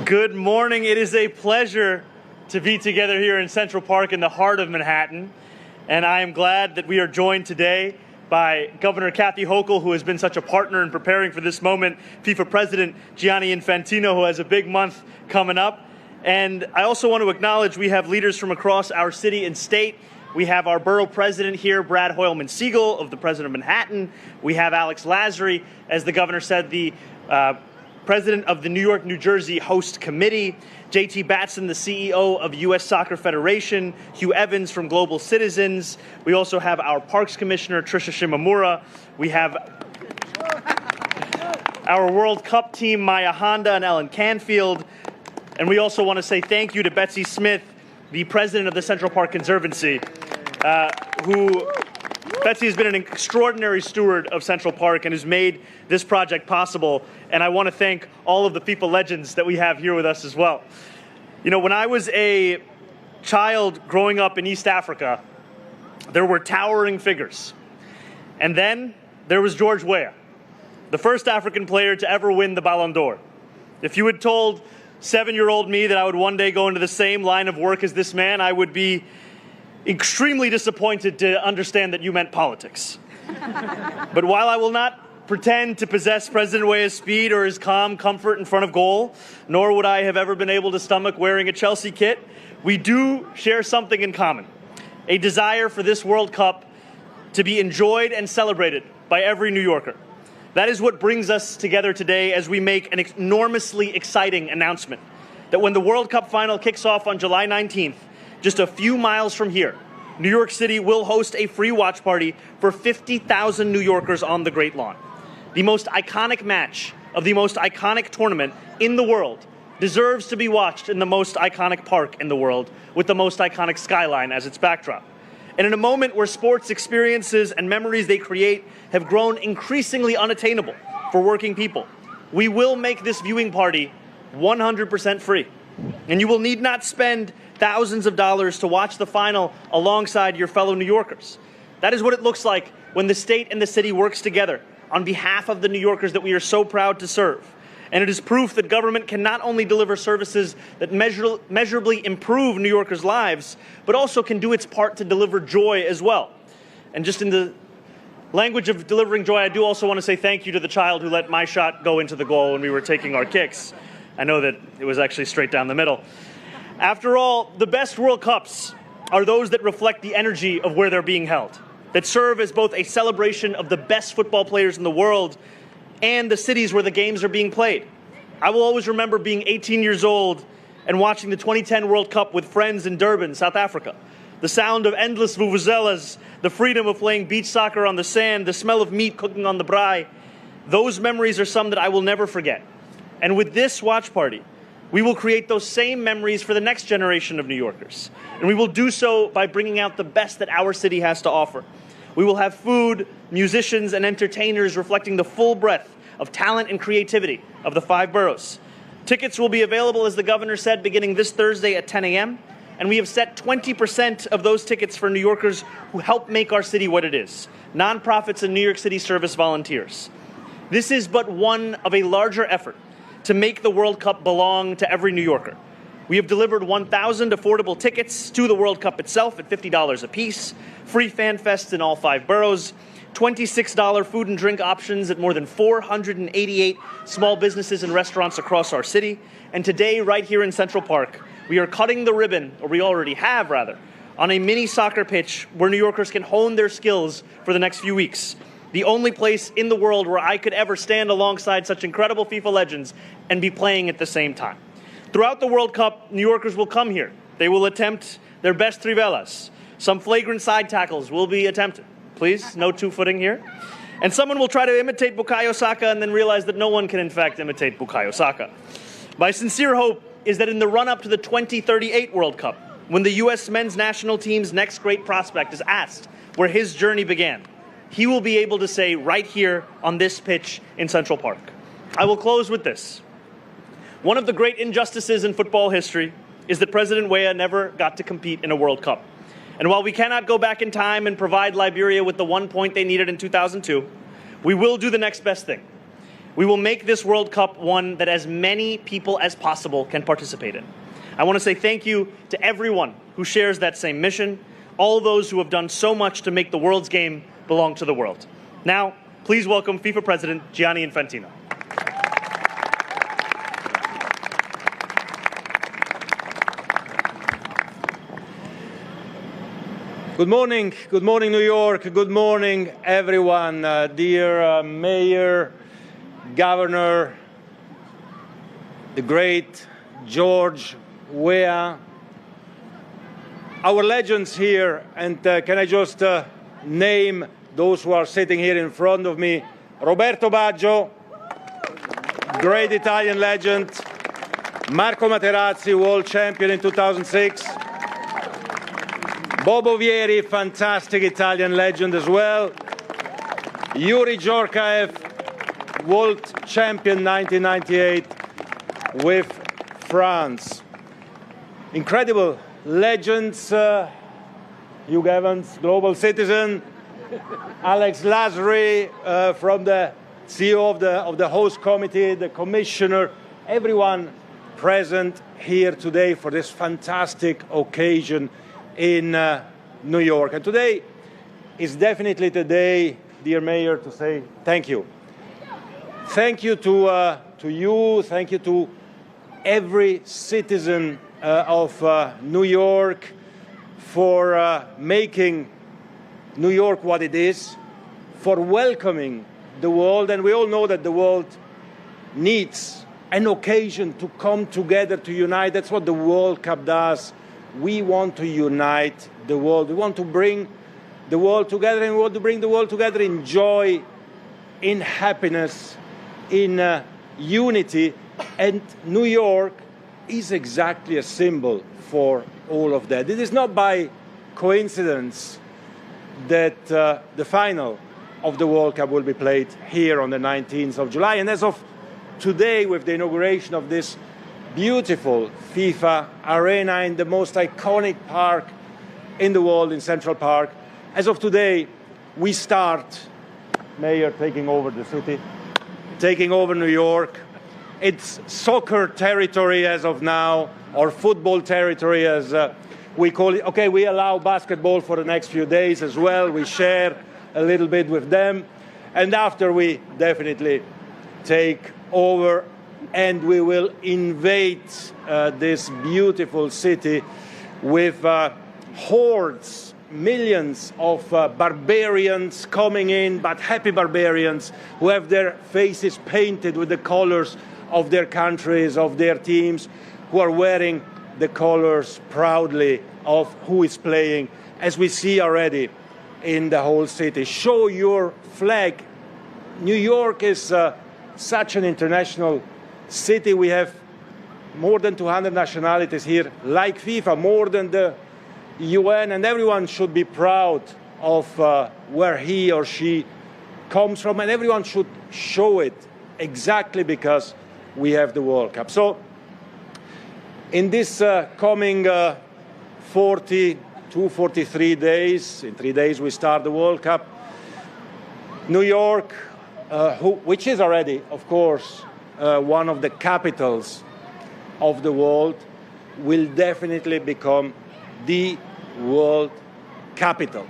Good morning. It is a pleasure to be together here in Central Park in the heart of Manhattan. And I am glad that we are joined today by Governor Kathy Hochul, who has been such a partner in preparing for this moment, FIFA President Gianni Infantino, who has a big month coming up. And I also want to acknowledge we have leaders from across our city and state. We have our borough president here, Brad Hoylman-Siegel of the President of Manhattan. We have Alex Lasry, as the governor said, the president of the New York, New Jersey Host Committee, J.T. Batson, the CEO of U.S. Soccer Federation, Hugh Evans from Global Citizens. We also have our Parks Commissioner, Tricia Shimomura. We have our World Cup team, Maya Honda and Ellen Canfield. And we also want to say thank you to Betsy Smith, the president of the Central Park Conservancy, Betsy has been an extraordinary steward of Central Park and has made this project possible. And I want to thank all of the FIFA legends that we have here with us as well. You know, when I was a child growing up in East Africa, there were towering figures. And then there was George Weah, the first African player to ever win the Ballon d'Or. If you had told 7-year-old me that I would one day go into the same line of work as this man, I would be extremely disappointed to understand that you meant politics. But while I will not pretend to possess President Weah's speed or his calm comfort in front of goal, nor would I have ever been able to stomach wearing a Chelsea kit, we do share something in common: a desire for this World Cup to be enjoyed and celebrated by every New Yorker. That is what brings us together today as we make an enormously exciting announcement that when the World Cup final kicks off on July 19th, just a few miles from here, New York City will host a free watch party for 50,000 New Yorkers on the Great Lawn. The most iconic match of the most iconic tournament in the world deserves to be watched in the most iconic park in the world with the most iconic skyline as its backdrop. And in a moment where sports experiences and memories they create have grown increasingly unattainable for working people, we will make this viewing party 100% free. And you will need not spend thousands of dollars to watch the final alongside your fellow New Yorkers. That is what it looks like when the state and the city works together on behalf of the New Yorkers that we are so proud to serve. And it is proof that government can not only deliver services that measurably improve New Yorkers' lives, but also can do its part to deliver joy as well. And just in the language of delivering joy, I do also want to say thank you to the child who let my shot go into the goal when we were taking our kicks. I know that it was actually straight down the middle. After all, the best World Cups are those that reflect the energy of where they're being held, that serve as both a celebration of the best football players in the world and the cities where the games are being played. I will always remember being 18 years old and watching the 2010 World Cup with friends in Durban, South Africa. The sound of endless vuvuzelas, the freedom of playing beach soccer on the sand, the smell of meat cooking on the braai. Those memories are some that I will never forget. And with this watch party, we will create those same memories for the next generation of New Yorkers. And we will do so by bringing out the best that our city has to offer. We will have food, musicians, and entertainers reflecting the full breadth of talent and creativity of the 5 boroughs. Tickets will be available, as the governor said, beginning this Thursday at 10 a.m. And we have set 20% of those tickets for New Yorkers who help make our city what it is: nonprofits and New York City service volunteers. This is but one of a larger effort to make the World Cup belong to every New Yorker. We have delivered 1,000 affordable tickets to the World Cup itself at $50 apiece, free fan fests in all 5 boroughs, $26 food and drink options at more than 488 small businesses and restaurants across our city. And today, right here in Central Park, we are cutting the ribbon, or we already have rather, on a mini soccer pitch where New Yorkers can hone their skills for the next few weeks. The only place in the world where I could ever stand alongside such incredible FIFA legends and be playing at the same time. Throughout the World Cup, New Yorkers will come here. They will attempt their best trivelas. Some flagrant side tackles will be attempted. Please, no two-footing here. And someone will try to imitate Bukayo Saka and then realize that no one can in fact imitate Bukayo Saka. My sincere hope is that in the run-up to the 2038 World Cup, when the U.S. men's national team's next great prospect is asked where his journey began, he will be able to say right here on this pitch in Central Park. I will close with this. One of the great injustices in football history is that President Weah never got to compete in a World Cup. And while we cannot go back in time and provide Liberia with the 1 point they needed in 2002, we will do the next best thing. We will make this World Cup one that as many people as possible can participate in. I want to say thank you to everyone who shares that same mission, all those who have done so much to make the world's game belong to the world. Now, please welcome FIFA President Gianni Infantino. Good morning, New York. Good morning, everyone. Dear Mayor, Governor, the great George Weah, our legends here, and can I just name those who are sitting here in front of me? Roberto Baggio, great Italian legend. Marco Materazzi, world champion in 2006. Bobo Vieri, fantastic Italian legend as well. Yuri Djorkaeff, world champion 1998 with France. Incredible legends. Hugh Evans, global citizen. Alex Lasry from the CEO of the host committee, the commissioner, everyone present here today for this fantastic occasion in New York. And today is definitely the day, dear Mayor, to say thank you. Thank you to you, thank you to every citizen of New York for making New York what it is, for welcoming the world. And we all know that the world needs an occasion to come together, to unite. That's what the World Cup does. We want to unite the world. We want to bring the world together, and we want to bring the world together in joy, in happiness, in unity. And New York is exactly a symbol for all of that. It is not by coincidence that the final of the World Cup will be played here on the 19th of July. And as of today, with the inauguration of this beautiful FIFA arena in the most iconic park in the world, in Central Park, as of today, we start, Mayor, taking over the city, taking over New York. It's soccer territory as of now, or football territory as we call it. Okay, we allow basketball for the next few days as well. We share a little bit with them. And after, we definitely take over and we will invade this beautiful city with hordes, millions of barbarians coming in, but happy barbarians who have their faces painted with the colors of their countries, of their teams, who are wearing the colors proudly of who is playing, as we see already in the whole city. Show your flag. New York is such an international city. We have more than 200 nationalities here, like FIFA, more than the UN, and everyone should be proud of where he or she comes from, and everyone should show it exactly because we have the World Cup. So in this coming 43 days, in 3 days we start the World Cup, New York, which is already, of course, one of the capitals of the world, will definitely become the world capital.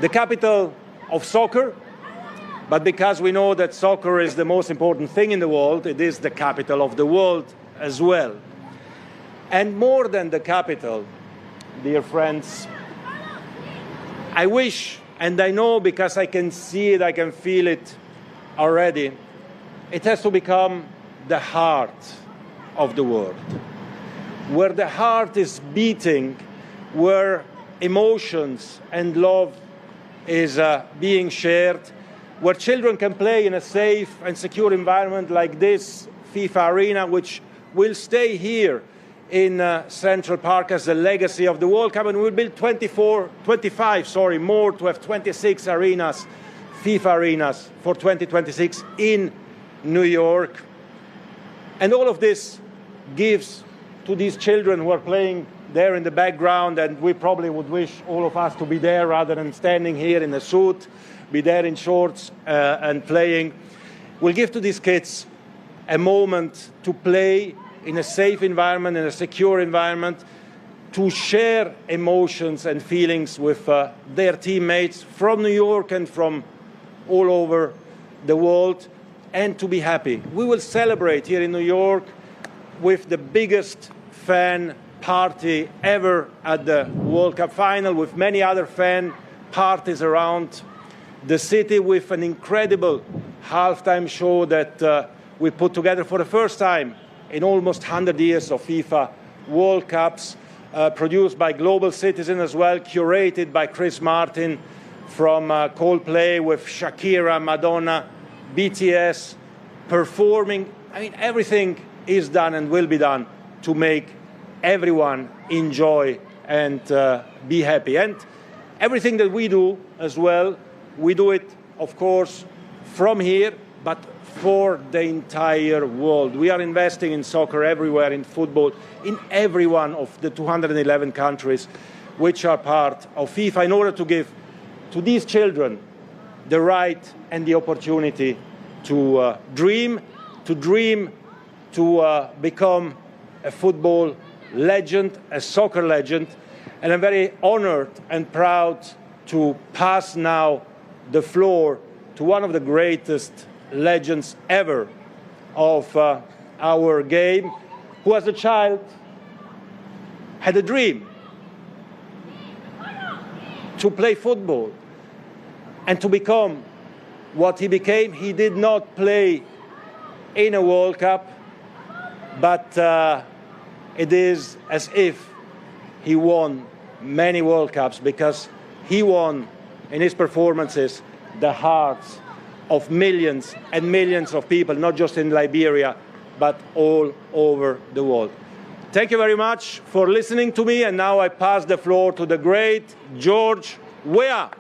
The capital of soccer, but because we know that soccer is the most important thing in the world, it is the capital of the world as well. And more than the capital, dear friends, I wish, and I know because I can see it, I can feel it already, it has to become the heart of the world, where the heart is beating, where emotions and love is being shared, where children can play in a safe and secure environment like this FIFA arena, which will stay here in Central Park as a legacy of the World Cup, and we'll build 25 more to have 26 arenas, FIFA arenas for 2026 in New York. And all of this gives to these children who are playing there in the background, and we probably would wish all of us to be there rather than standing here in a suit, be there in shorts and playing. will give to these kids a moment to play in a safe environment, in a secure environment, to share emotions and feelings with their teammates from New York and from all over the world, and to be happy. We will celebrate here in New York with the biggest fan party ever at the World Cup final, with many other fan parties around the city, with an incredible halftime show that we put together for the first time in almost 100 years of FIFA World Cups, produced by Global Citizen as well, curated by Chris Martin from Coldplay, with Shakira, Madonna, BTS performing. I mean, everything is done and will be done to make everyone enjoy and be happy. And everything that we do as well, we do it, of course, from here, but for the entire world. We are investing in soccer everywhere, in football, in every one of the 211 countries which are part of FIFA, in order to give to these children the right and the opportunity to dream, to become a football legend, a soccer legend. And I'm very honored and proud to pass now the floor to one of the greatest legends ever of our game, who as a child had a dream to play football and to become what he became. He did not play in a World Cup, but it is as if he won many World Cups, because he won in his performances the hearts of millions and millions of people, not just in Liberia, but all over the world. Thank you very much for listening to me, and now I pass the floor to the great George Weah.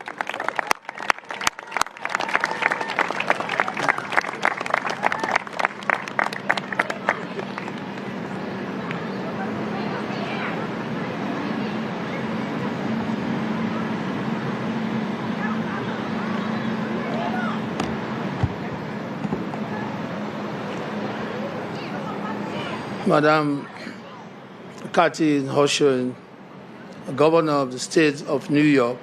Madam Kathy Hochul, Governor of the State of New York,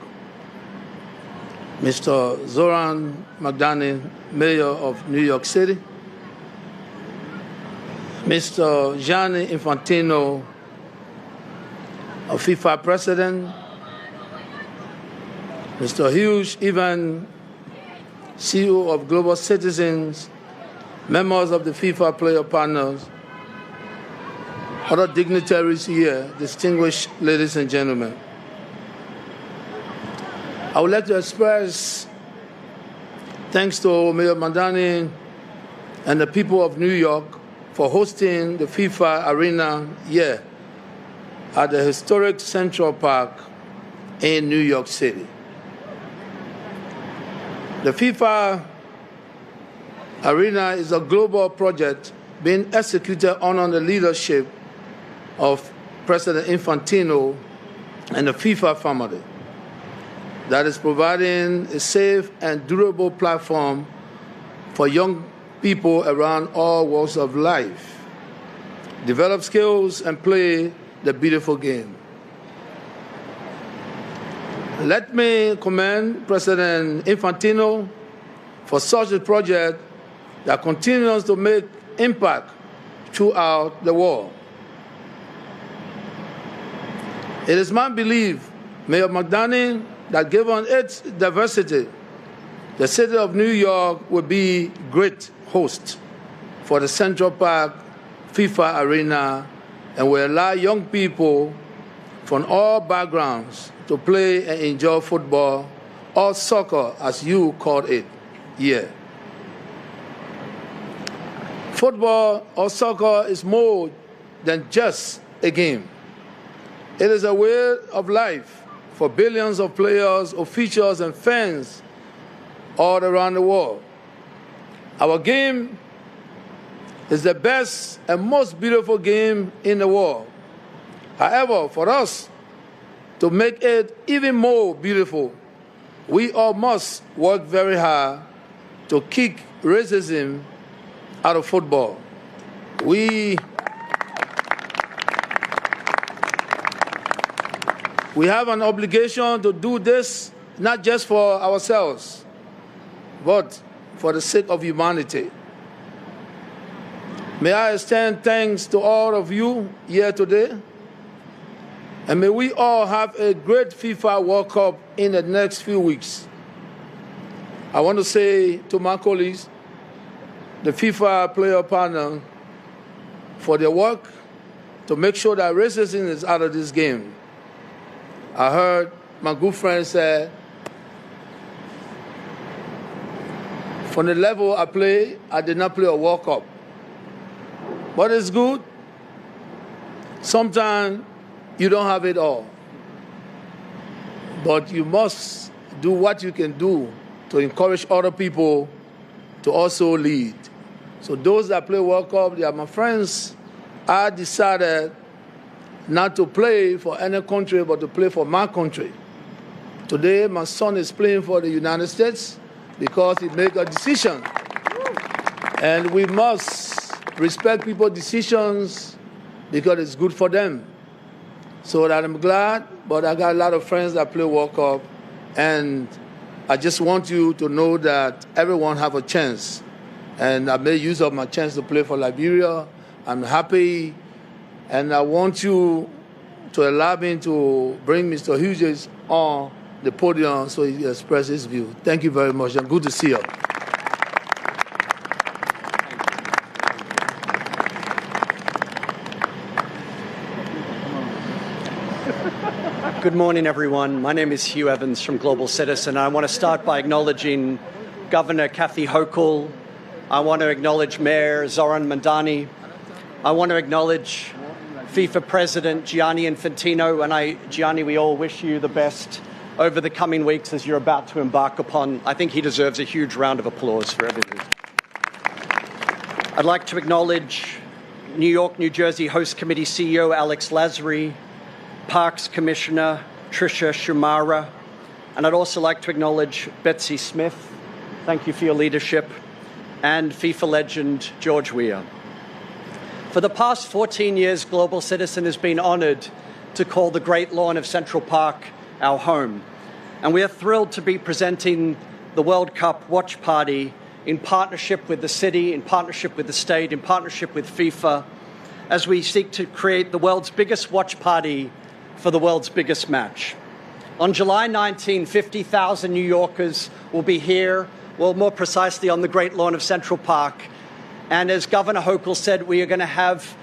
Mr. Zoran Mamdani, Mayor of New York City, Mr. Gianni Infantino, a FIFA President, Mr. Hugh Ivan, CEO of Global Citizens, members of the FIFA player partners, other dignitaries here, distinguished ladies and gentlemen. I would like to express thanks to Mayor Mamdani and the people of New York for hosting the FIFA Arena here at the historic Central Park in New York City. The FIFA Arena is a global project being executed under the leadership of President Infantino and the FIFA family that is providing a safe and durable platform for young people around all walks of life, develop skills and play the beautiful game. Let me commend President Infantino for such a project that continues to make impact throughout the world. It is my belief, Mayor Mamdani, that given its diversity, the city of New York will be a great host for the Central Park FIFA Arena and will allow young people from all backgrounds to play and enjoy football, or soccer as you call it here. Football or soccer is more than just a game. It is a way of life for billions of players, officials, and fans all around the world. Our game is the best and most beautiful game in the world. However, for us to make it even more beautiful, we all must work very hard to keep racism out of football. We have an obligation to do this not just for ourselves, but for the sake of humanity. May I extend thanks to all of you here today, and may we all have a great FIFA World Cup in the next few weeks. I want to say to my colleagues, the FIFA player panel, for their work to make sure that racism is out of this game. I heard my good friend say, from the level I play, I did not play a World Cup. But it's good. Sometimes you don't have it all. But you must do what you can do to encourage other people to also lead. So those that play World Cup, they are my friends. I decided not to play for any country, but to play for my country. Today, my son is playing for the United States because he made a decision. And we must respect people's decisions because it's good for them. So that I'm glad, but I got a lot of friends that play World Cup, and I just want you to know that everyone have a chance. And I made use of my chance to play for Liberia. I'm happy, and I want you to allow me to bring Mr. Hughes on the podium so he express his view. Thank you very much, and good to see you. Good morning, everyone. My name is Hugh Evans from Global Citizen. I want to start by acknowledging Governor Kathy Hochul. I want to acknowledge Mayor Zoran Mamdani. I want to acknowledge FIFA President Gianni Infantino. And Gianni, we all wish you the best over the coming weeks as you're about to embark upon. I think he deserves a huge round of applause for everything. I'd like to acknowledge New York, New Jersey Host Committee CEO Alex Lazary, Parks Commissioner Tricia Shumara, and I'd also like to acknowledge Betsy Smith. Thank you for your leadership, and FIFA legend George Weah. For the past 14 years, Global Citizen has been honored to call the Great Lawn of Central Park our home. And we are thrilled to be presenting the World Cup watch party in partnership with the city, in partnership with the state, in partnership with FIFA, as we seek to create the world's biggest watch party for the world's biggest match. On July 19, 50,000 New Yorkers will be here, well, more precisely on the Great Lawn of Central Park. And as Governor Hochul said, we are going to have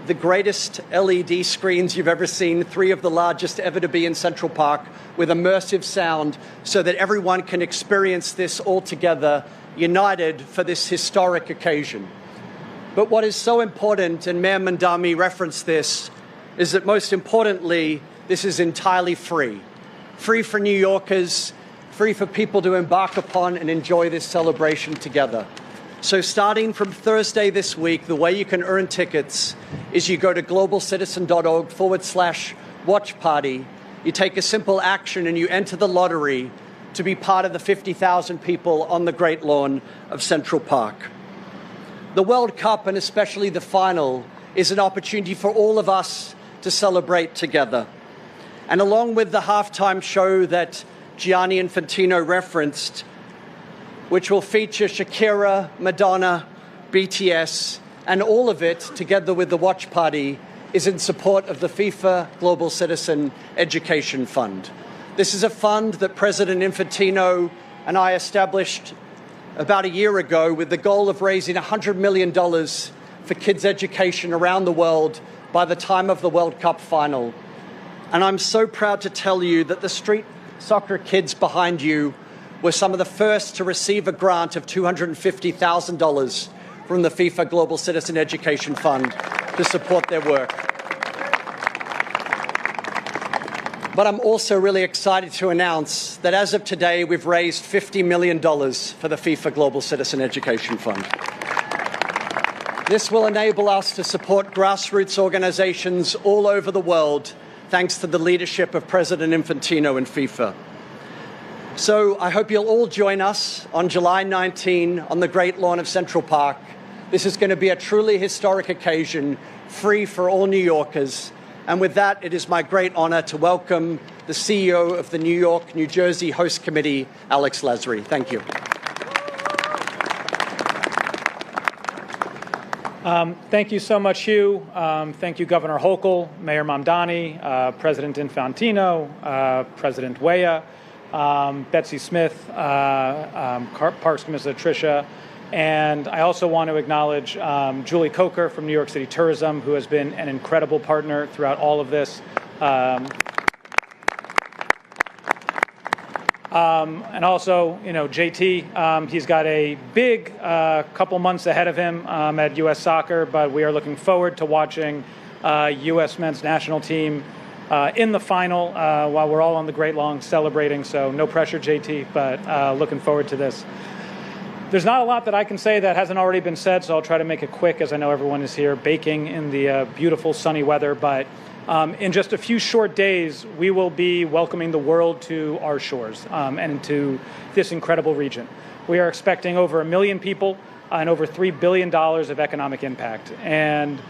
the greatest LED screens you've ever seen, 3 of the largest ever to be in Central Park, with immersive sound so that everyone can experience this all together, united for this historic occasion. But what is so important, and Mayor Mamdani referenced this, is that most importantly, this is entirely free. Free for New Yorkers, free for people to embark upon and enjoy this celebration together. So starting from Thursday this week, the way you can earn tickets is you go to globalcitizen.org/watch party. You take a simple action and you enter the lottery to be part of the 50,000 people on the Great Lawn of Central Park. The World Cup, and especially the final, is an opportunity for all of us to celebrate together. And along with the halftime show that Gianni Infantino referenced, which will feature Shakira, Madonna, BTS, and all of it, together with the watch party, is in support of the FIFA Global Citizen Education Fund. This is a fund that President Infantino and I established about a year ago with the goal of raising $100 million for kids' education around the world by the time of the World Cup final. And I'm so proud to tell you that the street soccer kids behind you were some of the first to receive a grant of $250,000 from the FIFA Global Citizen Education Fund to support their work. But I'm also really excited to announce that as of today, we've raised $50 million for the FIFA Global Citizen Education Fund. This will enable us to support grassroots organizations all over the world, thanks to the leadership of President Infantino and FIFA. So I hope you'll all join us on July 19 on the Great Lawn of Central Park. This is going to be a truly historic occasion, free for all New Yorkers. And with that, it is my great honor to welcome the CEO of the New York, New Jersey Host Committee, Alex Lasry. Thank you. Thank you so much, Hugh. Thank you, Governor Hochul, Mayor Mamdani, President Infantino, President Weah, Betsy Smith, Parks Commissioner Tricia, and I also want to acknowledge Julie Coker from New York City Tourism, who has been an incredible partner throughout all of this. And also, JT, he's got a big couple months ahead of him at U.S. Soccer, but we are looking forward to watching U.S. men's national team in the final while we're all on the Great Lawn celebrating. So no pressure, JT, but looking forward to this. There's not a lot that I can say that hasn't already been said, so I'll try to make it quick as I know everyone is here baking in the beautiful sunny weather. But in just a few short days, we will be welcoming the world to our shores and to this incredible region. We are expecting over 1 million people and over $3 billion of economic impact. And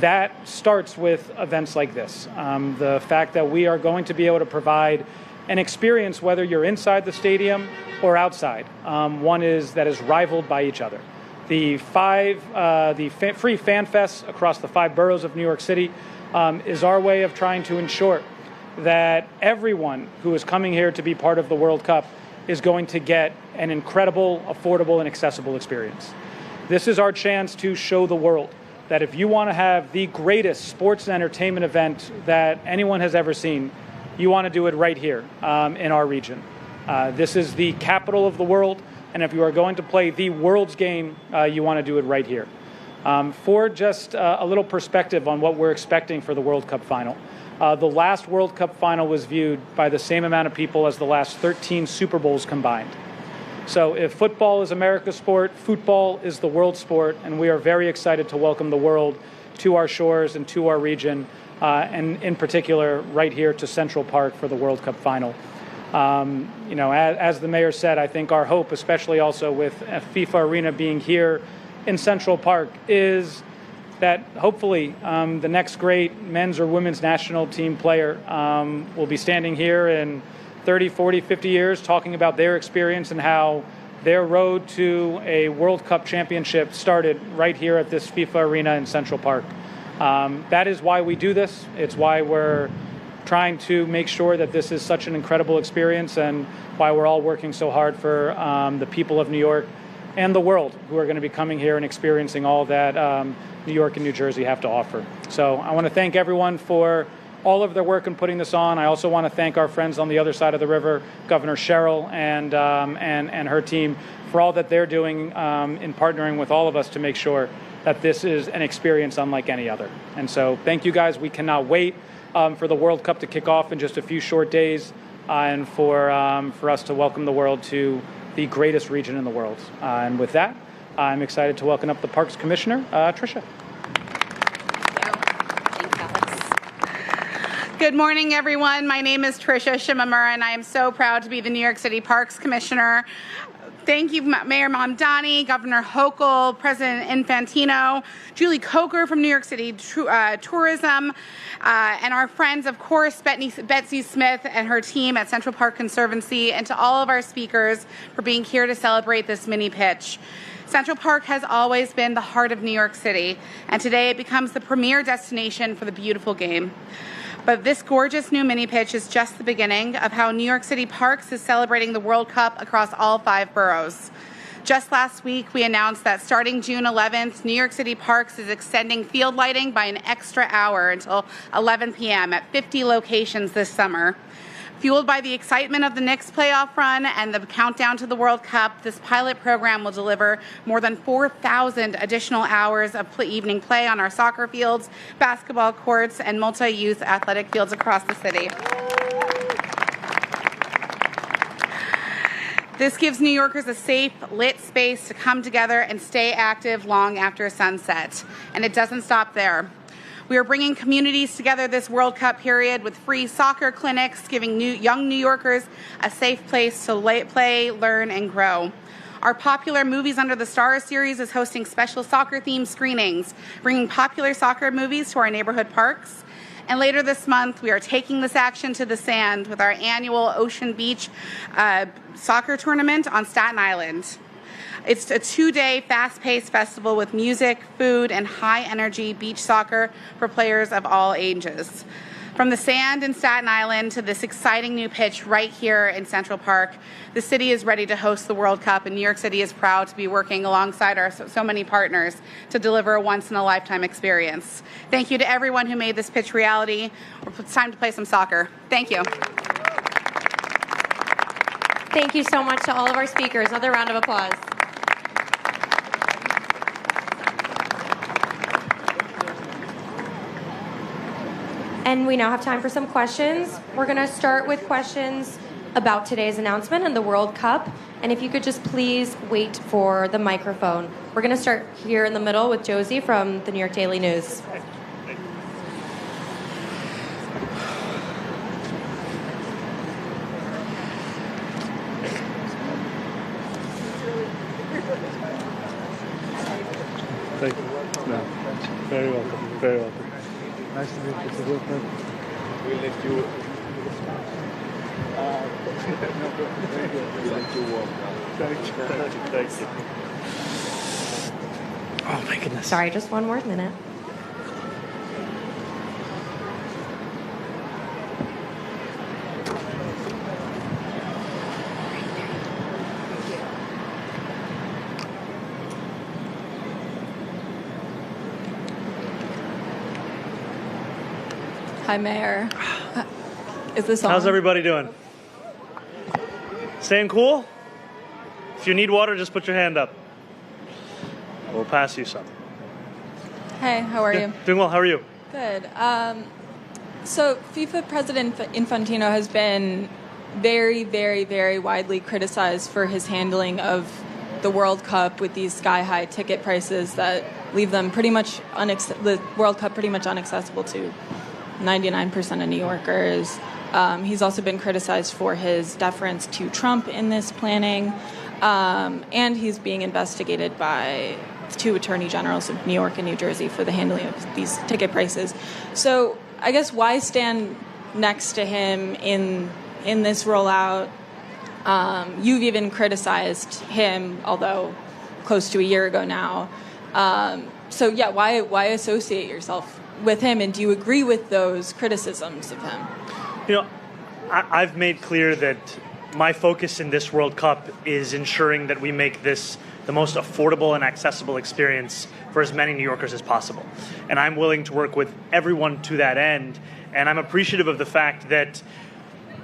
that starts with events like this. The fact that we are going to be able to provide an experience, whether you're inside the stadium or outside, one that is rivaled by each other. The free fan fests across the 5 boroughs of New York City is our way of trying to ensure that everyone who is coming here to be part of the World Cup is going to get an incredible, affordable, and accessible experience. This is our chance to show the world that if you want to have the greatest sports and entertainment event that anyone has ever seen, you want to do it right here in our region. This is the capital of the world, and if you are going to play the world's game, you want to do it right here. For just a little perspective on what we're expecting for the World Cup final. The last World Cup final was viewed by the same amount of people as the last 13 Super Bowls combined. So if football is America's sport, football is the world sport, and we are very excited to welcome the world to our shores and to our region, and in particular right here to Central Park for the World Cup final. As the mayor said, I think our hope, especially also with FIFA Arena being here in Central Park, is that hopefully the next great men's or women's national team player will be standing here in 30, 40, 50 years talking about their experience and how their road to a World Cup championship started right here at this FIFA Arena in Central Park. That is why we do this. It's why we're trying to make sure that this is such an incredible experience and why we're all working so hard for the people of New York and the world who are going to be coming here and experiencing all that New York and New Jersey have to offer. So I want to thank everyone for all of their work in putting this on. I also want to thank our friends on the other side of the river, Governor Sherrill and her team, for all that they're doing in partnering with all of us to make sure that this is an experience unlike any other. And so thank you guys. We cannot wait for the World Cup to kick off in just a few short days and for us to welcome the world to the greatest region in the world. And with that, I'm excited to welcome up the Parks Commissioner, Tricia. Good morning, everyone. My name is Tricia Shimamura, and I am so proud to be the New York City Parks Commissioner. Thank you, Mayor Mamdani, Governor Hochul, President Infantino, Julie Coker from New York City Tourism, and our friends, of course, Betsy Smith and her team at Central Park Conservancy, and to all of our speakers for being here to celebrate this mini pitch. Central Park has always been the heart of New York City, and today it becomes the premier destination for the beautiful game. But this gorgeous new mini pitch is just the beginning of how New York City Parks is celebrating the World Cup across all 5 boroughs. Just last week, we announced that starting June 11th, New York City Parks is extending field lighting by an extra hour until 11 p.m. at 50 locations this summer. Fueled by the excitement of the Knicks playoff run and the countdown to the World Cup, this pilot program will deliver more than 4,000 additional hours of evening play on our soccer fields, basketball courts, and multi-use athletic fields across the city. This gives New Yorkers a safe, lit space to come together and stay active long after sunset. And it doesn't stop there. We are bringing communities together this World Cup period with free soccer clinics, giving young New Yorkers a safe place to play, learn, and grow. Our popular Movies Under the Stars series is hosting special soccer-themed screenings, bringing popular soccer movies to our neighborhood parks. And later this month, we are taking this action to the sand with our annual Ocean Beach soccer tournament on Staten Island. It's a 2-day fast-paced festival with music, food, and high-energy beach soccer for players of all ages. From the sand in Staten Island to this exciting new pitch right here in Central Park, the city is ready to host the World Cup, and New York City is proud to be working alongside our so many partners to deliver a once-in-a-lifetime experience. Thank you to everyone who made this pitch reality. It's time to play some soccer. Thank you. Thank you so much to all of our speakers. Another round of applause. And we now have time for some questions. We're going to start with questions about today's announcement and the World Cup. And if you could just please wait for the microphone. We're going to start here in the middle with Josie from the New York Daily News. Thank you. No. Very welcome. Very welcome. Nice to meet you. We let you. We let you walk. Thank you. Oh my goodness. Sorry, just one more minute. Hi, Mayor. Is this on? How's everybody doing? Staying cool? If you need water, just put your hand up. We'll pass you some. Hey, how are you? Doing well. How are you? Good. So FIFA President Infantino has been very, very, very widely criticized for his handling of the World Cup with these sky-high ticket prices that leave them pretty much the World Cup pretty much inaccessible to 99% of New Yorkers. He's also been criticized for his deference to Trump in this planning, and he's being investigated by 2 attorney generals of New York and New Jersey for the handling of these ticket prices. So I guess why stand next to him in this rollout? You've even criticized him, although close to a year ago now. So yeah, why associate yourself with him, and do you agree with those criticisms of him? You know, I've made clear that my focus in this World Cup is ensuring that we make this the most affordable and accessible experience for as many New Yorkers as possible. And I'm willing to work with everyone to that end. And I'm appreciative of the fact that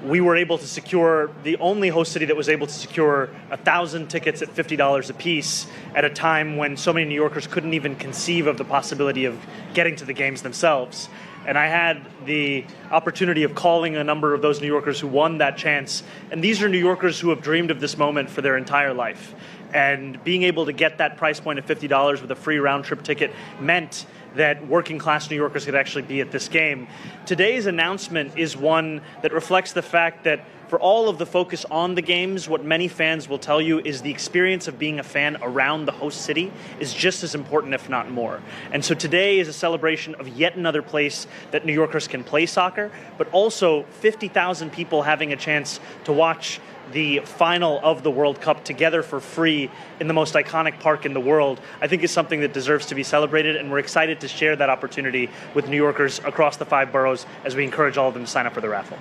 we were able to secure, the only host city that was able to secure 1,000 tickets at $50 a piece at a time when so many New Yorkers couldn't even conceive of the possibility of getting to the games themselves. And I had the opportunity of calling a number of those New Yorkers who won that chance. And these are New Yorkers who have dreamed of this moment for their entire life. And being able to get that price point of $50 with a free round-trip ticket meant that working-class New Yorkers could actually be at this game. Today's announcement is one that reflects the fact that for all of the focus on the games, what many fans will tell you is the experience of being a fan around the host city is just as important, if not more. And so today is a celebration of yet another place that New Yorkers can play soccer, but also 50,000 people having a chance to watch the final of the World Cup together for free in the most iconic park in the world, I think is something that deserves to be celebrated, and we're excited to share that opportunity with New Yorkers across the 5 boroughs as we encourage all of them to sign up for the raffle.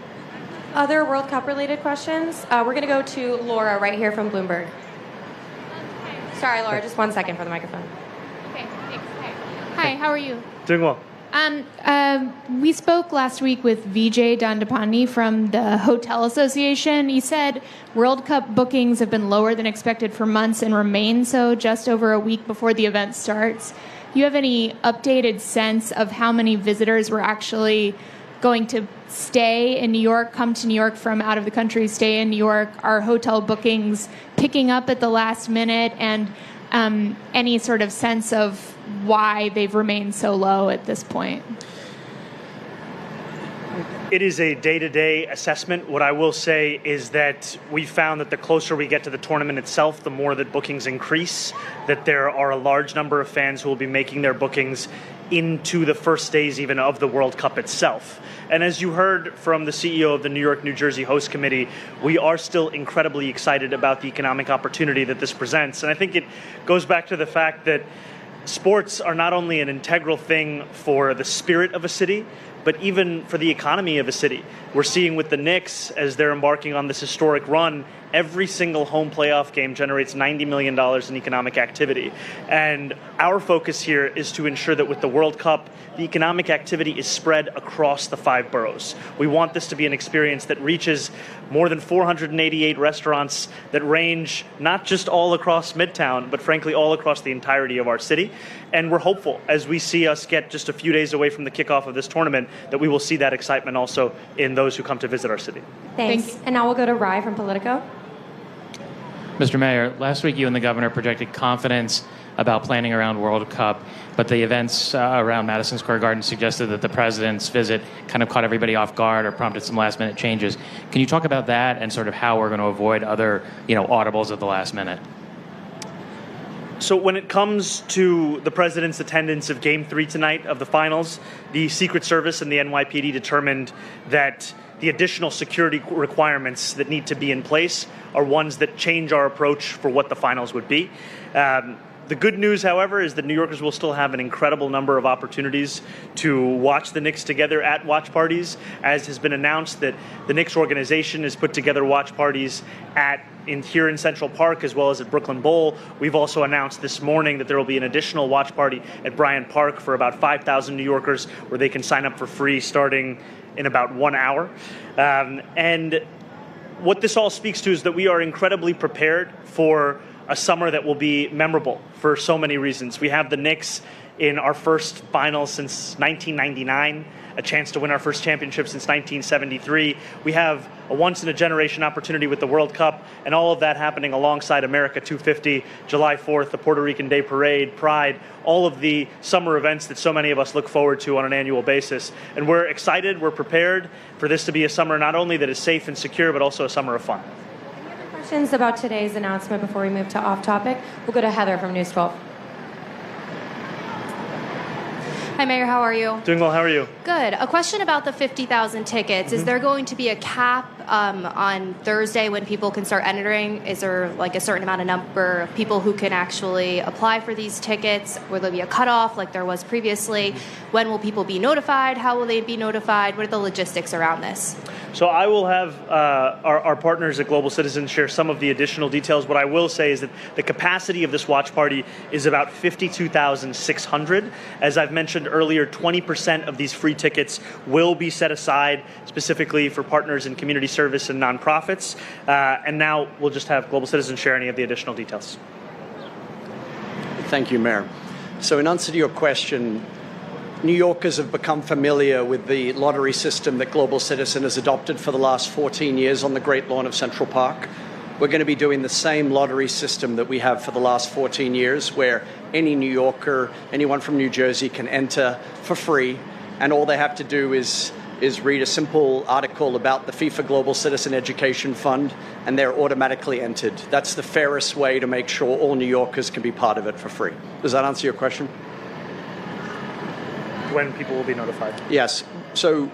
Other World Cup related questions? We're going to go to Laura right here from Bloomberg. Sorry, Laura, just 1 second for the microphone. Okay, thanks. Hi, how are you? Doing well. We spoke last week with Vijay Dandapani from the Hotel Association. He said World Cup bookings have been lower than expected for months and remain so just over a week before the event starts. Do you have any updated sense of how many visitors were actually going to stay in New York, come to New York from out of the country, stay in New York? Are hotel bookings picking up at the last minute? And any sort of sense of why they've remained so low at this point? It is a day-to-day assessment. What I will say is that we found that the closer we get to the tournament itself, the more that bookings increase, that there are a large number of fans who will be making their bookings into the first days even of the World Cup itself. And as you heard from the CEO of the New York, New Jersey Host Committee, we are still incredibly excited about the economic opportunity that this presents. And I think it goes back to the fact that sports are not only an integral thing for the spirit of a city, but even for the economy of a city. We're seeing with the Knicks, as they're embarking on this historic run, every single home playoff game generates $90 million in economic activity. And our focus here is to ensure that with the World Cup, the economic activity is spread across the 5 boroughs. We want this to be an experience that reaches more than 488 restaurants that range not just all across Midtown, but frankly all across the entirety of our city. And we're hopeful, as we see us get just a few days away from the kickoff of this tournament, that we will see that excitement also in those who come to visit our city. Thanks. And now we'll go to Rye from Politico. Mr. Mayor, last week you and the governor projected confidence about planning around World Cup, but the events around Madison Square Garden suggested that the president's visit kind of caught everybody off guard or prompted some last-minute changes. Can you talk about that and sort of how we're going to avoid other, audibles at the last minute? So when it comes to the president's attendance of Game 3 tonight of the finals, the Secret Service and the NYPD determined that the additional security requirements that need to be in place are ones that change our approach for what the finals would be. The good news, however, is that New Yorkers will still have an incredible number of opportunities to watch the Knicks together at watch parties, as has been announced that the Knicks organization has put together watch parties here in Central Park as well as at Brooklyn Bowl. We've also announced this morning that there will be an additional watch party at Bryant Park for about 5,000 New Yorkers where they can sign up for free starting in about 1 hour. And what this all speaks to is that we are incredibly prepared for a summer that will be memorable for so many reasons. We have the Knicks in our first final since 1999, a chance to win our first championship since 1973. We have a once-in-a-generation opportunity with the World Cup, and all of that happening alongside America 250, July 4th, the Puerto Rican Day Parade, Pride, all of the summer events that so many of us look forward to on an annual basis. And we're excited, we're prepared for this to be a summer not only that is safe and secure, but also a summer of fun. Questions about today's announcement before we move to off topic? We'll go to Heather from News 12. Hi, Mayor. How are you? Doing well. How are you? Good. A question about the 50,000 tickets. Is there going to be a cap on Thursday when people can start entering? Is there like a certain amount of number of people who can actually apply for these tickets? Will there be a cutoff like there was previously? When will people be notified? How will they be notified? What are the logistics around this? So I will have our partners at Global Citizen share some of the additional details. What I will say is that the capacity of this watch party is about 52,600. As I've mentioned earlier, 20% of these free tickets will be set aside specifically for partners in community service and nonprofits. And now we'll just have Global Citizen share any of the additional details. Thank you, Mayor. So in answer to your question, New Yorkers have become familiar with the lottery system that Global Citizen has adopted for the last 14 years on the Great Lawn of Central Park. We're going to be doing the same lottery system that we have for the last 14 years, where any New Yorker, anyone from New Jersey can enter for free, and all they have to do is read a simple article about the FIFA Global Citizen Education Fund, and they're automatically entered. That's the fairest way to make sure all New Yorkers can be part of it for free. Does that answer your question? When people will be notified? Yes. So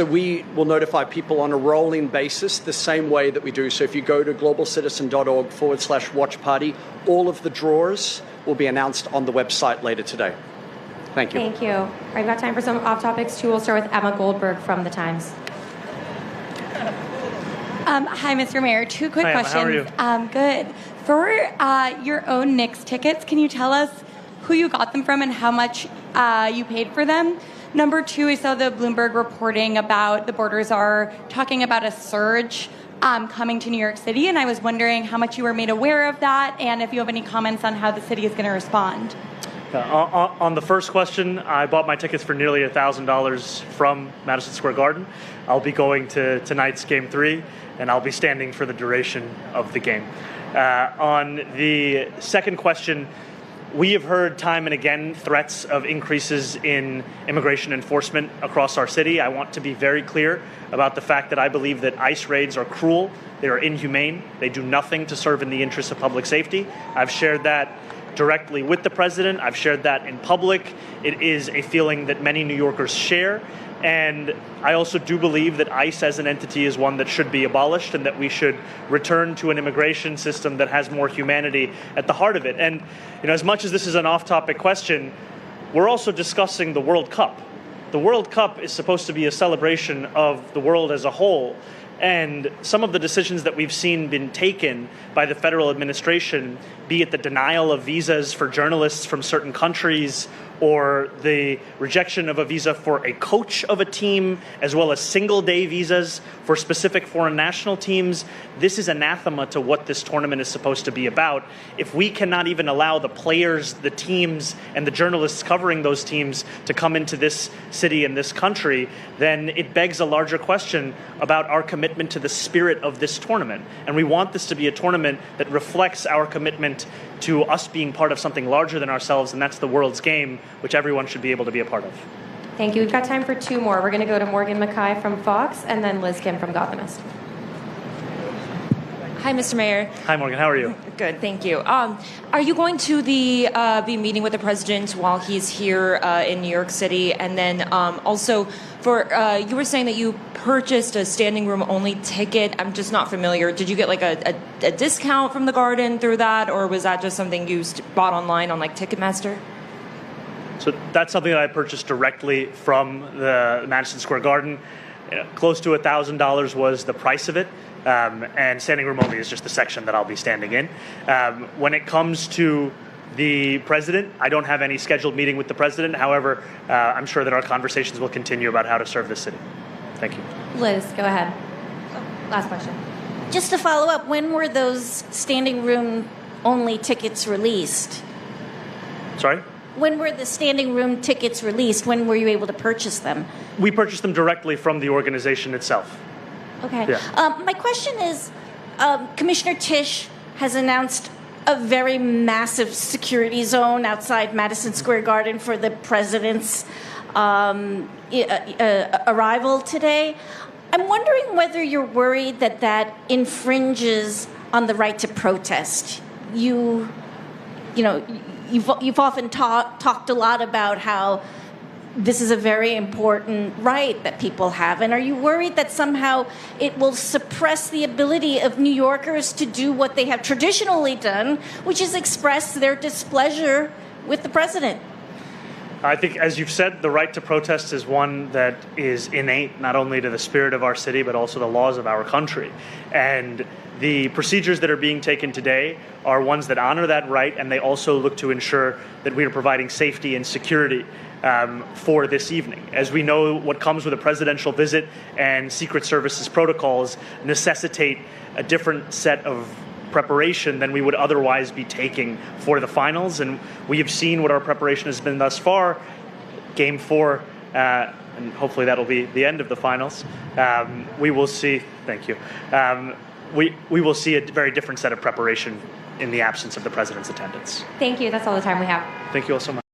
we will notify people on a rolling basis the same way that we do. So if you go to globalcitizen.org/watch party, all of the drawers will be announced on the website later today. Thank you. Thank you. All right, we've got time for some off topics too. We'll start with Emma Goldberg from The Times. Hi, Mr. Mayor. Two quick questions. Emma, how are you? Good. For your own Knicks tickets, can you tell us who you got them from and how much you paid for them? Number two, I saw the Bloomberg reporting about the borders are talking about a surge coming to New York City, and I was wondering how much you were made aware of that and if you have any comments on how the city is going to respond. On the first question, I bought my tickets for nearly $1,000 from Madison Square Garden. I'll be going to tonight's Game 3, and I'll be standing for the duration of the game. On the second question, We have heard time and again threats of increases in immigration enforcement across our city. I want to be very clear about the fact that I believe that ICE raids are cruel, they are inhumane, they do nothing to serve in the interests of public safety. I've shared that directly with the president. I've shared that in public. It is a feeling that many New Yorkers share. And I also do believe that ICE as an entity is one that should be abolished and that we should return to an immigration system that has more humanity at the heart of it. And as much as this is an off-topic question, we're also discussing the World Cup. The World Cup is supposed to be a celebration of the world as a whole. And some of the decisions that we've seen been taken by the federal administration, be it the denial of visas for journalists from certain countries or the rejection of a visa for a coach of a team, as well as single-day visas for specific foreign national teams, this is anathema to what this tournament is supposed to be about. If we cannot even allow the players, the teams, and the journalists covering those teams to come into this city and this country, then it begs a larger question about our commitment to the spirit of this tournament. And we want this to be a tournament that reflects our commitment to us being part of something larger than ourselves, and that's the world's game, which everyone should be able to be a part of. Thank you. We've got time for two more. We're going to go to Morgan Mackay from Fox and then Liz Kim from Gothamist. Hi, Mr. Mayor. Hi, Morgan. How are you? Good, thank you. Are you going to be meeting with the president while he's here in New York City? And then also, you were saying that you purchased a standing room only ticket. I'm just not familiar. Did you get like a discount from the Garden through that, or was that just something you bought online on like Ticketmaster? So that's something that I purchased directly from the Madison Square Garden. Close to $1,000 was the price of it. And standing room only is just the section that I'll be standing in. When it comes to the president, I don't have any scheduled meeting with the president. However, I'm sure that our conversations will continue about how to serve this city. Thank you. Liz, go ahead. Last question. Just to follow up, when were those standing room only tickets released? Sorry? When were the standing room tickets released? When were you able to purchase them? We purchased them directly from the organization itself. Okay. Yeah. My question is, Commissioner Tisch has announced a very massive security zone outside Madison Square Garden for the president's arrival today. I'm wondering whether you're worried that that infringes on the right to protest. You've often talked a lot about how this is a very important right that people have. And are you worried that somehow it will suppress the ability of New Yorkers to do what they have traditionally done, which is express their displeasure with the president? I think, as you've said, the right to protest is one that is innate not only to the spirit of our city, but also the laws of our country. And the procedures that are being taken today are ones that honor that right, and they also look to ensure that we are providing safety and security for this evening. As we know, what comes with a presidential visit and Secret Service's protocols necessitate a different set of preparation than we would otherwise be taking for the finals. And we have seen what our preparation has been thus far. Game 4, and hopefully that'll be the end of the finals. We will see, thank you. We will see a very different set of preparation in the absence of the president's attendance. Thank you. That's all the time we have. Thank you all so much.